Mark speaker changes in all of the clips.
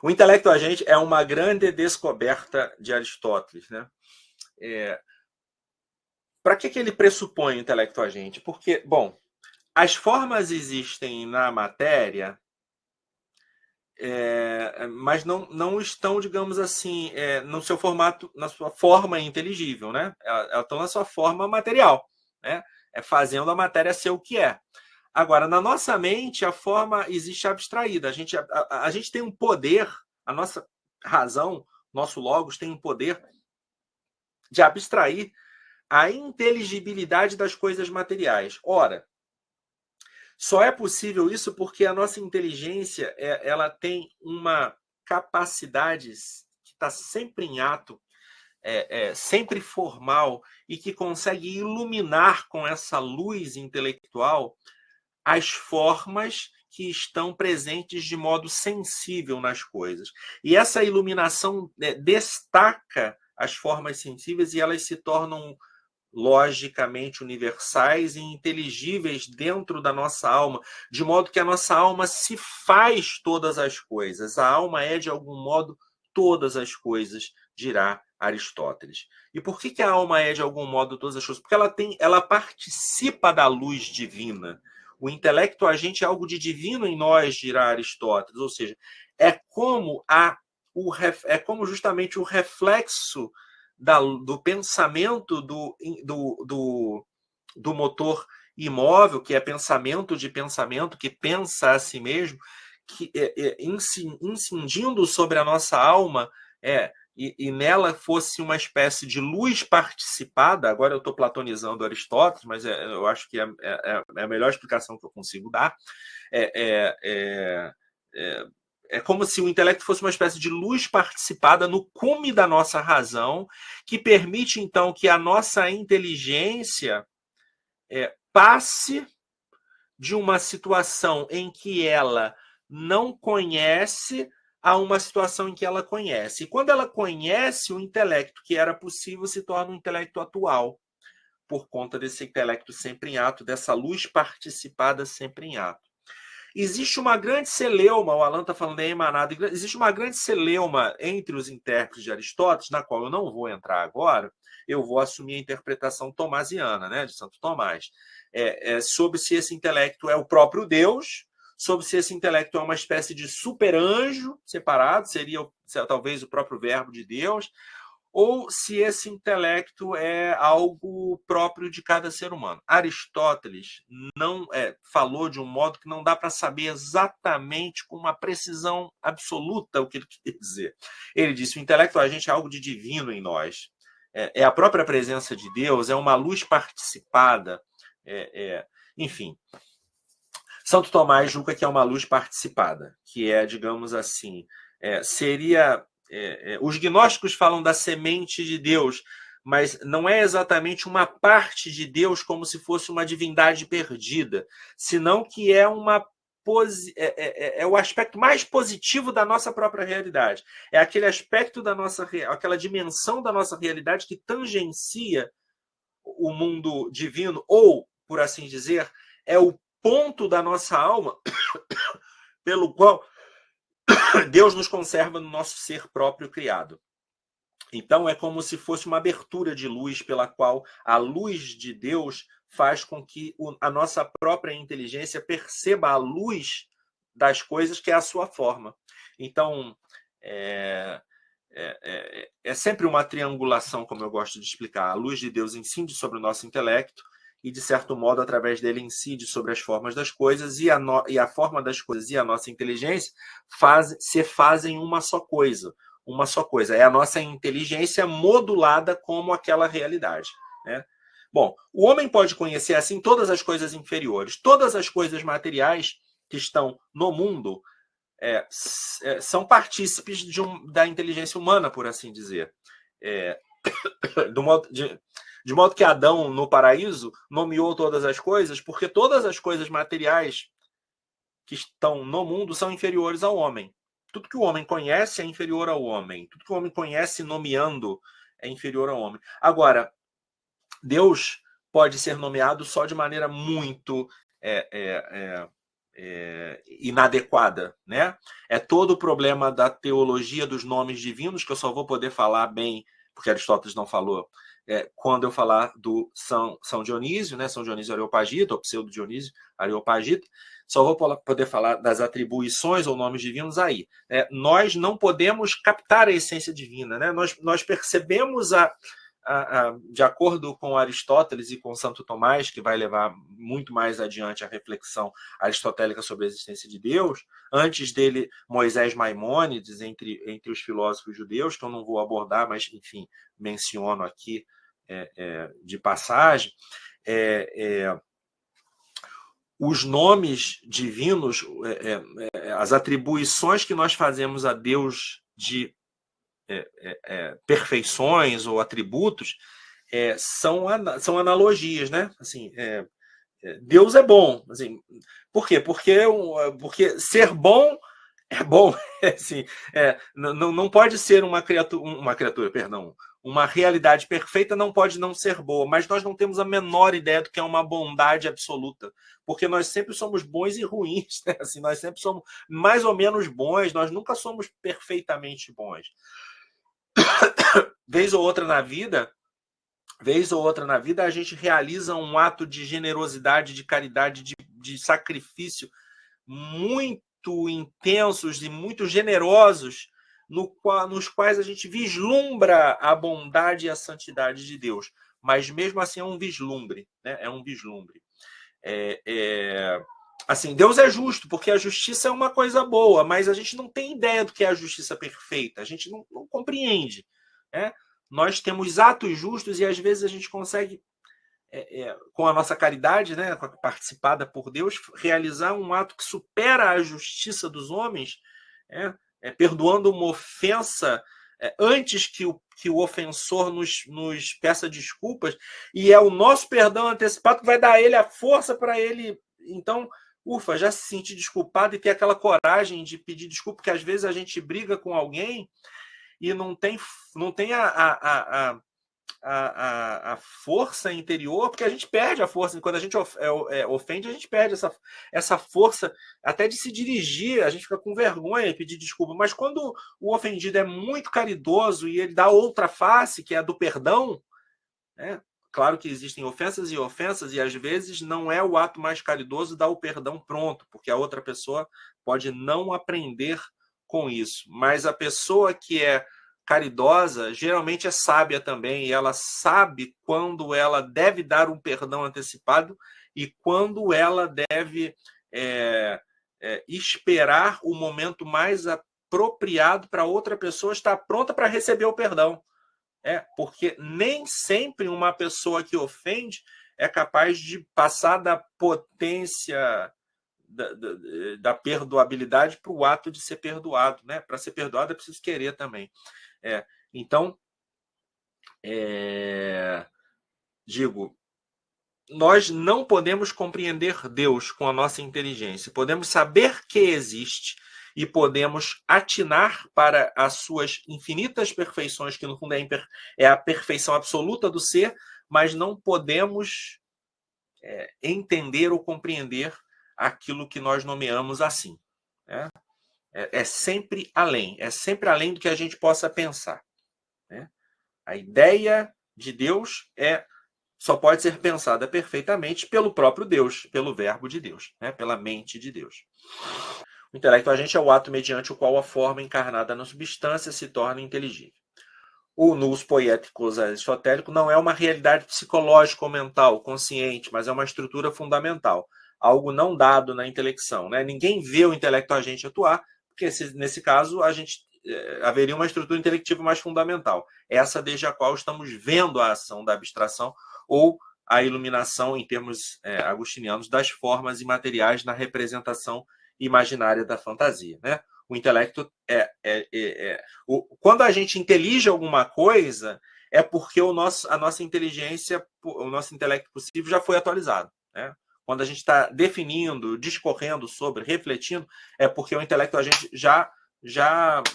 Speaker 1: O intelecto agente é uma grande descoberta de Aristóteles, né? Para que ele pressupõe o intelecto agente? Porque, bom, as formas existem na matéria, mas não estão, digamos assim, no seu formato, na sua forma inteligível, né? Elas estão na sua forma material, né? Fazendo a matéria ser o que é. Agora, na nossa mente, a forma existe abstraída. A gente tem um poder, a nossa razão, nosso logos tem um poder de abstrair a inteligibilidade das coisas materiais. Ora, só é possível isso porque a nossa inteligência ela tem uma capacidade que está sempre em ato, sempre formal, e que consegue iluminar com essa luz intelectual as formas que estão presentes de modo sensível nas coisas. E essa iluminação destaca as formas sensíveis e elas se tornam logicamente universais e inteligíveis dentro da nossa alma, de modo que a nossa alma se faz todas as coisas. A alma é, de algum modo, todas as coisas, dirá Aristóteles. E por que a alma é, de algum modo, todas as coisas? Porque ela participa da luz divina. O intelecto agente é algo de divino em nós, dirá Aristóteles, ou seja, é como justamente o reflexo do pensamento do motor imóvel, que é pensamento de pensamento, que pensa a si mesmo, que incidindo sobre a nossa alma, e nela fosse uma espécie de luz participada. Agora eu estou platonizando Aristóteles, mas eu acho que é a melhor explicação que eu consigo dar. É como se o intelecto fosse uma espécie de luz participada no cume da nossa razão, que permite, então, que a nossa inteligência passe de uma situação em que ela não conhece a uma situação em que ela conhece. E quando ela conhece, o intelecto que era possível se torna um intelecto atual, por conta desse intelecto sempre em ato, dessa luz participada sempre em ato. Existe uma grande celeuma, o Alan está falando em emanado, existe uma grande celeuma entre os intérpretes de Aristóteles, na qual eu não vou entrar agora, eu vou assumir a interpretação tomasiana, né, de Santo Tomás, sobre se esse intelecto é o próprio Deus, sobre se esse intelecto é uma espécie de super-anjo separado, seria talvez o próprio verbo de Deus, ou se esse intelecto é algo próprio de cada ser humano. Aristóteles não falou de um modo que não dá para saber exatamente com uma precisão absoluta o que ele quer dizer. Ele disse: o intelecto agente é algo de divino em nós. É a própria presença de Deus, é uma luz participada. Enfim, Santo Tomás julga que é uma luz participada, que digamos assim, seria... os gnósticos falam da semente de Deus, mas não é exatamente uma parte de Deus como se fosse uma divindade perdida, senão que é o aspecto mais positivo da nossa própria realidade. É aquele aspecto aquela dimensão da nossa realidade que tangencia o mundo divino, ou, por assim dizer, é o ponto da nossa alma pelo qual Deus nos conserva no nosso ser próprio criado. Então é como se fosse uma abertura de luz pela qual a luz de Deus faz com que a nossa própria inteligência perceba a luz das coisas, que é a sua forma. Então, é sempre uma triangulação, como eu gosto de explicar. A luz de Deus incide sobre o nosso intelecto e, de certo modo, através dele incide sobre as formas das coisas, e a forma das coisas e a nossa inteligência se fazem uma só coisa. Uma só coisa. É a nossa inteligência modulada como aquela realidade, né? Bom, o homem pode conhecer assim todas as coisas inferiores. Todas as coisas materiais que estão no mundo são partícipes da inteligência humana, por assim dizer. De modo que Adão, no paraíso, nomeou todas as coisas, porque todas as coisas materiais que estão no mundo são inferiores ao homem. Tudo que o homem conhece é inferior ao homem. Tudo que o homem conhece nomeando é inferior ao homem. Agora, Deus pode ser nomeado só de maneira muito inadequada, né? É todo o problema da teologia dos nomes divinos, que eu só vou poder falar bem, porque Aristóteles não falou, quando eu falar do São Dionísio, né? São Dionísio Areopagita, ou Pseudo Dionísio Areopagita, só vou poder falar das atribuições ou nomes divinos aí. Nós não podemos captar a essência divina, né? Nós percebemos de acordo com Aristóteles e com Santo Tomás, que vai levar muito mais adiante a reflexão aristotélica sobre a existência de Deus, antes dele Moisés Maimônides, entre os filósofos judeus, que eu não vou abordar, mas, enfim, menciono aqui de passagem, os nomes divinos, as atribuições que nós fazemos a Deus de perfeições ou atributos são analogias, né? Assim, Deus é bom, assim, por quê? Porque ser bom é bom, assim, não pode ser uma criatura, perdão, uma realidade perfeita não pode não ser boa, mas nós não temos a menor ideia do que é uma bondade absoluta, porque nós sempre somos bons e ruins, né? Assim, nós sempre somos mais ou menos bons, nós nunca somos perfeitamente bons. Vez ou outra na vida, a gente realiza um ato de generosidade, de caridade, de sacrifício muito intensos e muito generosos, nos quais a gente vislumbra a bondade e a santidade de Deus. Mas mesmo assim é um vislumbre, né? É um vislumbre. Assim, Deus é justo, porque a justiça é uma coisa boa, mas a gente não tem ideia do que é a justiça perfeita, a gente não compreende, né? Nós temos atos justos e às vezes a gente consegue, com a nossa caridade, né, participada por Deus, realizar um ato que supera a justiça dos homens, perdoando uma ofensa antes que o ofensor nos peça desculpas, e é o nosso perdão antecipado que vai dar a ele a força para ele, então, ufa, já se sentir desculpado e ter aquela coragem de pedir desculpa, porque às vezes a gente briga com alguém e não tem a força interior, porque a gente perde a força. Quando a gente ofende, a gente perde essa força até de se dirigir, a gente fica com vergonha de pedir desculpa. Mas quando o ofendido é muito caridoso e ele dá outra face, que é a do perdão, né? Claro que existem ofensas e às vezes não é o ato mais caridoso dar o perdão pronto, porque a outra pessoa pode não aprender com isso. Mas a pessoa que é caridosa geralmente é sábia também, e ela sabe quando ela deve dar um perdão antecipado e quando ela deve esperar o momento mais apropriado para outra pessoa estar pronta para receber o perdão. Porque nem sempre uma pessoa que ofende é capaz de passar da potência da perdoabilidade para o ato de ser perdoado, né? Para ser perdoado é preciso querer também. Então, digo, nós não podemos compreender Deus com a nossa inteligência. Podemos saber que existe e podemos atinar para as suas infinitas perfeições, que no fundo é a perfeição absoluta do ser, mas não podemos entender ou compreender aquilo que nós nomeamos assim. Né? É sempre além do que a gente possa pensar. Né? A ideia de Deus só pode ser pensada perfeitamente pelo próprio Deus, pelo verbo de Deus, né? Pela mente de Deus. O intelecto agente é o ato mediante o qual a forma encarnada na substância se torna inteligível. O nous poieticus aristotélico não é uma realidade psicológica ou mental, consciente, mas é uma estrutura fundamental, algo não dado na intelecção. Né? Ninguém vê o intelecto agente atuar, porque nesse caso haveria uma estrutura intelectiva mais fundamental, essa desde a qual estamos vendo a ação da abstração ou a iluminação, em termos agostinianos, das formas imateriais na representação imaginária da fantasia. Né? O intelecto quando a gente intelige alguma coisa, é porque a nossa inteligência, o nosso intelecto possível já foi atualizado. Né? Quando a gente está definindo, discorrendo sobre, refletindo, é porque o intelecto a gente já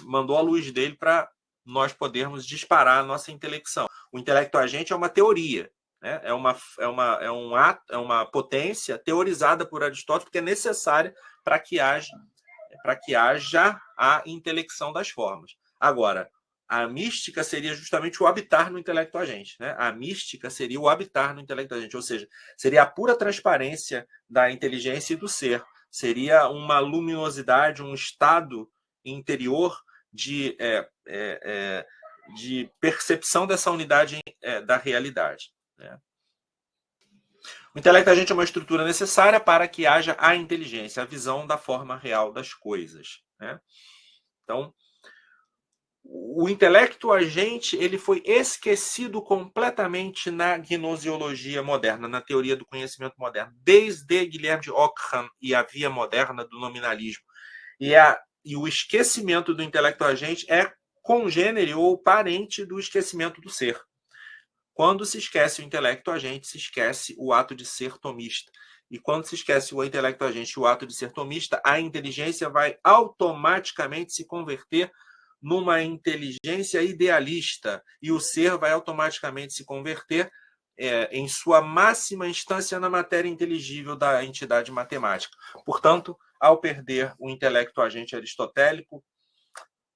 Speaker 1: mandou a luz dele para nós podermos disparar a nossa intelecção. O intelecto agente é uma teoria. né? É uma potência teorizada por Aristóteles que é necessária para que haja a intelecção das formas. Agora, a mística seria justamente o habitar no intelecto agente, né? A mística seria o habitar no intelecto agente, ou seja, seria a pura transparência da inteligência e do ser. Seria uma luminosidade, um estado interior de percepção dessa unidade da realidade, né? O intelecto agente é uma estrutura necessária para que haja a inteligência, a visão da forma real das coisas, né? Então, o intelecto agente ele foi esquecido completamente na gnosiologia moderna, na teoria do conhecimento moderno, desde Guilherme de Ockham e a via moderna do nominalismo. E o esquecimento do intelecto agente é congênere ou parente do esquecimento do ser. Quando se esquece o intelecto agente, se esquece o ato de ser tomista. E quando se esquece o intelecto agente e o ato de ser tomista, a inteligência vai automaticamente se converter numa inteligência idealista. E o ser vai automaticamente se converter em sua máxima instância na matéria inteligível da entidade matemática. Portanto, ao perder o intelecto agente aristotélico,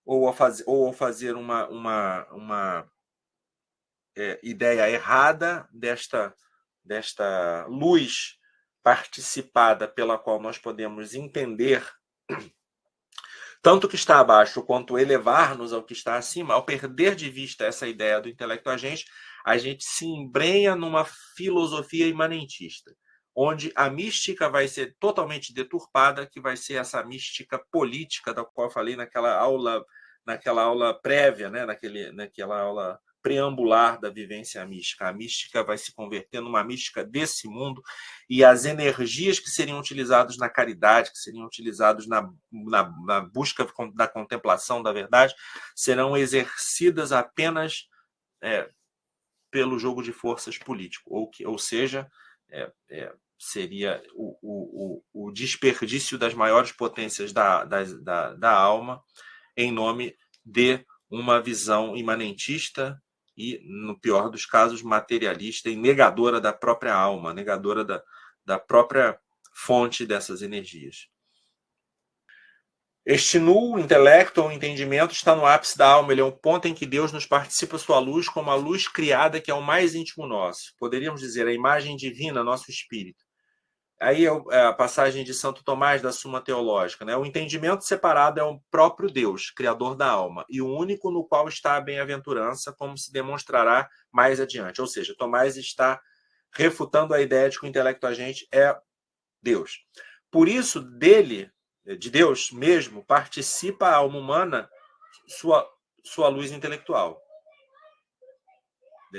Speaker 1: ou ao fazer uma ideia errada desta luz participada pela qual nós podemos entender tanto o que está abaixo quanto elevar-nos ao que está acima, ao perder de vista essa ideia do intelecto agente, a gente se embrenha numa filosofia imanentista, onde a mística vai ser totalmente deturpada, que vai ser essa mística política da qual eu falei naquela aula prévia, né? naquela aula preambular da vivência mística. A mística vai se converter numa mística desse mundo e as energias que seriam utilizadas na caridade, que seriam utilizadas na busca da contemplação da verdade, serão exercidas apenas pelo jogo de forças político, ou seja, seria o desperdício das maiores potências da alma em nome de uma visão imanentista e, no pior dos casos, materialista e negadora da própria alma, negadora da própria fonte dessas energias. Este nulo intelecto ou entendimento está no ápice da alma, ele é um ponto em que Deus nos participa sua luz como a luz criada que é o mais íntimo nosso. Poderíamos dizer a imagem divina, nosso espírito. Aí é a passagem de Santo Tomás da Suma Teológica, né? O entendimento separado é o próprio Deus, criador da alma, e o único no qual está a bem-aventurança, como se demonstrará mais adiante. Ou seja, Tomás está refutando a ideia de que o intelecto agente é Deus. Por isso, de Deus mesmo, participa a alma humana sua luz intelectual.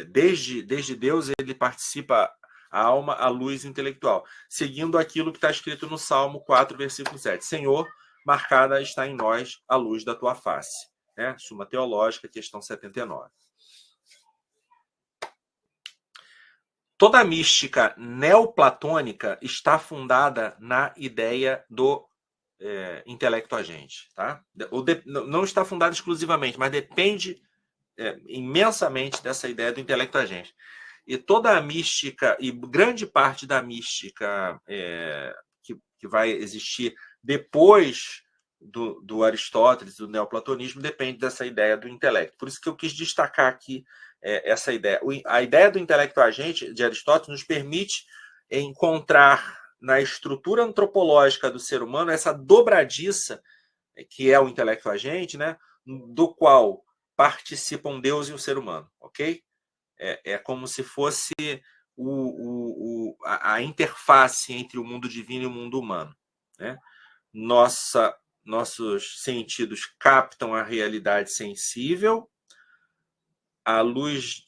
Speaker 1: Desde Deus, ele participa a alma, a luz intelectual, seguindo aquilo que está escrito no Salmo 4, versículo 7. Senhor, marcada está em nós a luz da tua face. Né? Suma Teológica, questão 79. Toda a mística neoplatônica está fundada na ideia do intelecto agente. Tá? Não está fundada exclusivamente, mas depende imensamente dessa ideia do intelecto agente. E toda a mística, e grande parte da mística que vai existir depois do Aristóteles, do neoplatonismo, depende dessa ideia do intelecto. Por isso que eu quis destacar aqui essa ideia. A ideia do intelecto agente de Aristóteles nos permite encontrar na estrutura antropológica do ser humano essa dobradiça que é o intelecto agente, né, do qual participam Deus e o ser humano, ok? É como se fosse a interface entre o mundo divino e o mundo humano. Né? Nossos sentidos captam a realidade sensível, a luz,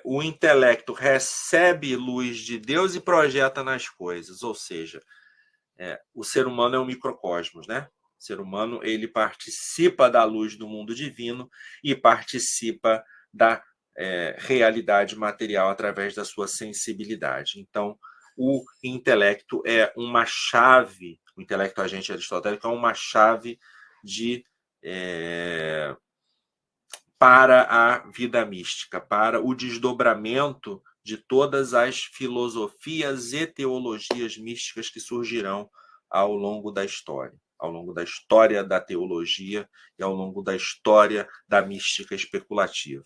Speaker 1: o intelecto recebe luz de Deus e projeta nas coisas, ou seja, o ser humano é um microcosmos, né? O ser humano ele participa da luz do mundo divino e participa da realidade material através da sua sensibilidade. Então, o intelecto é uma chave, o intelecto agente aristotélico é uma chave para a vida mística, para o desdobramento de todas as filosofias e teologias místicas que surgirão ao longo da história da teologia e ao longo da história da mística especulativa.